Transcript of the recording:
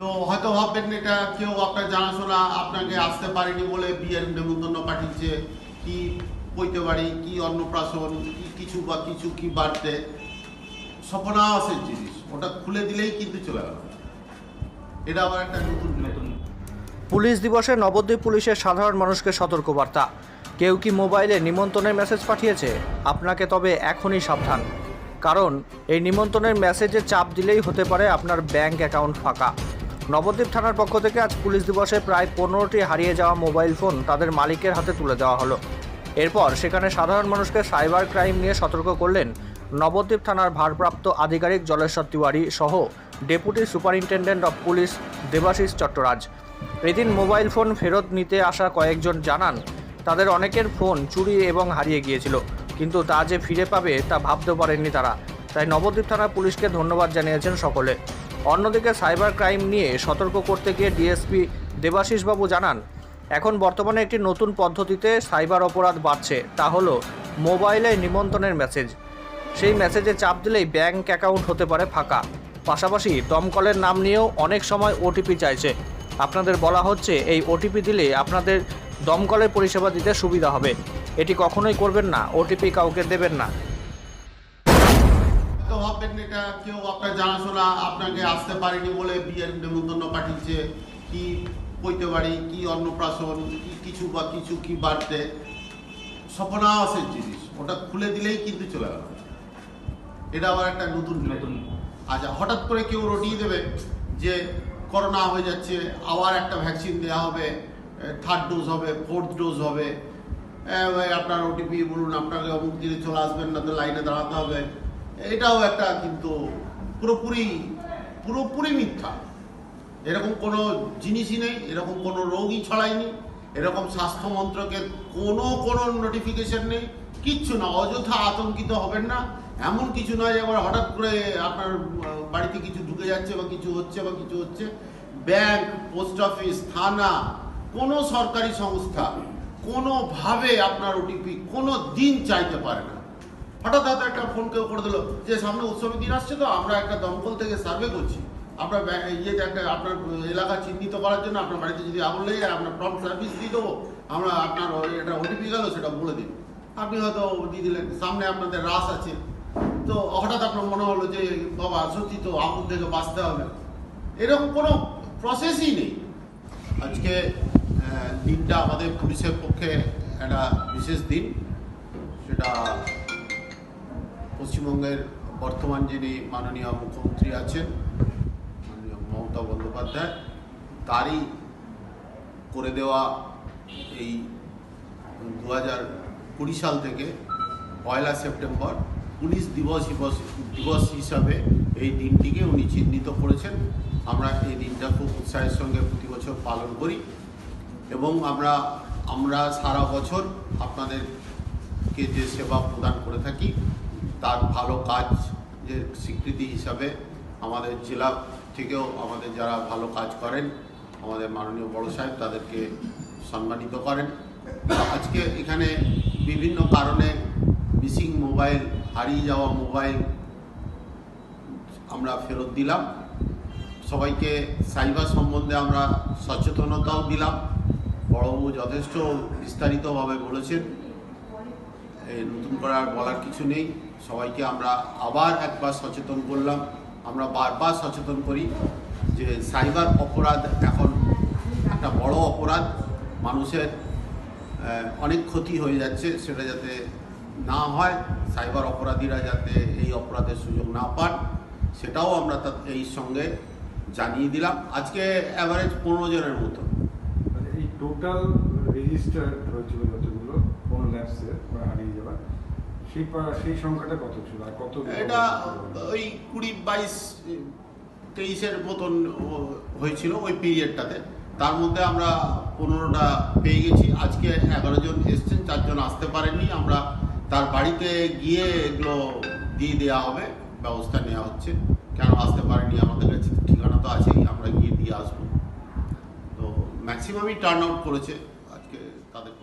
তো হয়তো ভাববেন এটা কেউ আপনার জানাশোনা আপনাকে আসতে পারেনি বলে বিয়ের নেমন্তন্ন পাঠিয়েছে, কি পৈতে বাড়ি, কি অন্নপ্রাশন, কি কিছু বা কিছু কি বাড়তে সর্বনাশের জিনিস, ওটা খুলে দিলেই কিন্তু চলে গেল। এটা আবার একটা নতুন নতুন পুলিশ দিবসে নবদ্বীপ পুলিশের সাধারণ মানুষকে সতর্কবার্তা। কেউ কি মোবাইলে নিমন্ত্রণের মেসেজ পাঠিয়েছে? আপনাকে তবে এখনই সাবধান, কারণ এই নিমন্ত্রণের মেসেজে চাপ দিলেই হতে পারে আপনার ব্যাংক অ্যাকাউন্ট ফাঁকা। নবদ্বীপ থানার পক্ষ থেকে আজ পুলিশ দিবসে প্রায় 15টি হারিয়ে যাওয়া মোবাইল ফোন তাদের মালিকের হাতে তুলে দেওয়া হলো। এরপর সেখানে সাধারণ মানুষকে সাইবার ক্রাইম নিয়ে সতর্ক করলেন নবদ্বীপ থানার ভারপ্রাপ্ত আধিকারিক জলেশ্বর তিওয়ারি সহ deputy superintendent of police Debashis Chattaraj. এদিন মোবাইল ফোন ফেরত নিতে আসা কয়েকজন জানান, তাদের অনেকের ফোন চুরি এবং হারিয়ে গিয়েছিল, কিন্তু তা যে ফিরে পাবে তা ভাবতে পারেননি তারা। তাই নবদ্বীপ থানা পুলিশকে ধন্যবাদ জানিয়েছেন সকলে। অন্যদিকে সাইবার ক্রাইম নিয়ে সতর্ক করতে গিয়ে ডিএসপি দেবাশিসবাবু জানান, এখন বর্তমানে একটি নতুন পদ্ধতিতে সাইবার অপরাধ বাড়ছে, তা হলো মোবাইলে নিমন্ত্রণের মেসেজ। সেই মেসেজে চাপ দিলেই ব্যাংক অ্যাকাউন্ট হতে পারে ফাঁকা। পাশাপাশি দমকলের নাম নিয়েও অনেক সময় ওটিপি চাইছে। আপনাদের বলা হচ্ছে এই ওটিপি দিলে আপনাদের দমকলের পরিষেবা দিতে সুবিধা হবে। এটি কখনোই করবেন না, ওটিপি কাউকে দেবেন না। তো ভাববেন এটা কেউ আপনার জানাশোনা আপনাকে আসতে পারেনি বলে বিয়ের নেমন্তন্ন পাঠিয়েছে, কি পৈতে বাড়ি, কি অন্নপ্রাশন, কি কিছু বা কিছু কি বাড়তে সর্বনাশের জিনিস, ওটা খুলে দিলেই কিন্তু চলে গেল। এটা আবার একটা নতুন নতুন আচ্ছা, হঠাৎ করে কেউ রটিয়ে দেবে যে করোনা হয়ে যাচ্ছে, আবার একটা ভ্যাকসিন দেওয়া হবে, থার্ড ডোজ হবে, ফোর্থ ডোজ হবে, আপনার ওটিপি বলুন, আপনাকে অমুক দিনে চলে আসবেন না তো লাইনে দাঁড়াতে হবে। এটাও একটা কিন্তু পুরোপুরি পুরোপুরি মিথ্যা। এরকম কোনো জিনিসই নেই, এরকম কোনো রোগই ছড়ায়নি, এরকম স্বাস্থ্য মন্ত্রকের কোনো নোটিফিকেশন নেই, কিচ্ছু না। অযথা আতঙ্কিত হবেন না। এমন কিছু নয় যে আবার হঠাৎ করে আপনার বাড়িতে কিছু ঢুকে যাচ্ছে বা কিছু হচ্ছে। ব্যাংক, পোস্ট অফিস, থানা, কোনো সরকারি সংস্থা কোনোভাবে আপনার ওটিপি কোনো দিন চাইতে পারে না। হঠাৎ হয়তো একটা ফোন কেউ করে দিল যে সামনে উৎসবের দিন আসছে, তো আমরা একটা দমকল থেকে সার্ভে করছি, আপনার ইয়েতে একটা আপনার এলাকা চিহ্নিত করার জন্য আপনার বাড়িতে যদি আগুন লেগে যায় আমরা প্রম্পট সার্ভিস দিয়ে দেবো, আমরা আপনার একটা ওটিপি গেল সেটা বলে দিন। আপনি হয়তো দিয়ে দিলেন, সামনে আপনাদের রাস আছে, তো হঠাৎ আপনার মনে হলো যে বাবা সত্যি তো আগুন থেকে বাঁচতে হবে। এরকম কোনো প্রসেসই নেই। আজকে দিনটা আমাদের পুলিশের পক্ষে একটা বিশেষ দিন। সেটা পশ্চিমবঙ্গের বর্তমান যিনি মাননীয় মুখ্যমন্ত্রী আছেন, মাননীয় মমতা বন্দ্যোপাধ্যায়, তারই করে দেওয়া এই 2020 সাল থেকে 1 সেপ্টেম্বর পুলিশ দিবস হিসাবে এই দিনটিকে উনি চিহ্নিত করেছেন। আমরা এই দিনটা খুব উৎসাহের সঙ্গে প্রতি বছর পালন করি এবং আমরা সারা বছর আপনাদেরকে যে সেবা প্রদান করে থাকি তার ভালো কাজের স্বীকৃতি হিসাবে আমাদের জেলা থেকেও আমাদের যারা ভালো কাজ করেন, আমাদের মাননীয় বড় সাহেব তাদেরকে সম্মানিত করেন। আজকে এখানে বিভিন্ন কারণে মিসিং মোবাইল, হারিয়ে যাওয়া মোবাইল আমরা ফেরত দিলাম। সবাইকে সাইবার সম্বন্ধে আমরা সচেতনতাও দিলাম। বড়বাবু যথেষ্ট বিস্তারিতভাবে বলেছেন, নতুন করে আর বলার কিছু নেই। সবাইকে আমরা আবার একবার সচেতন করলাম। আমরা বারবার সচেতন করি যে সাইবার অপরাধ এখন একটা বড় অপরাধ, মানুষের অনেক ক্ষতি হয়ে যাচ্ছে, সেটা যাতে না হয়, সাইবার অপরাধীরা যাতে এই অপরাধের সুযোগ না পান, সেটাও আমরা এই সঙ্গে জানিয়ে দিলাম। আজকে অ্যাভারেজ 15 জনের মতো। এই টোটাল রেজিস্টার হয়েছিল যতগুলো ফোন ল্যাপসে হারিয়ে যাওয়া, সেই সংখ্যাটা কত ছিল আর কত? এটা ওই 20, 22, 23-এর মতন হয়েছিল ওই পিরিয়ডটাতে। তার মধ্যে আমরা 15টা পেয়ে গেছি। আজকে 11 জন এসছেন, 4 জন আসতে পারেননি। আমরা তার বাড়িতে গিয়ে এগুলো দিয়ে দেওয়া হবে, ব্যবস্থা নেওয়া হচ্ছে। কেন আসতে পারেনি, আমাদের কাছে ঠিকানা তো আছেই, আমরা গিয়ে দিয়ে আসবো। তো ম্যাক্সিমামই টার্ন আউট করেছে আজকে তাদের।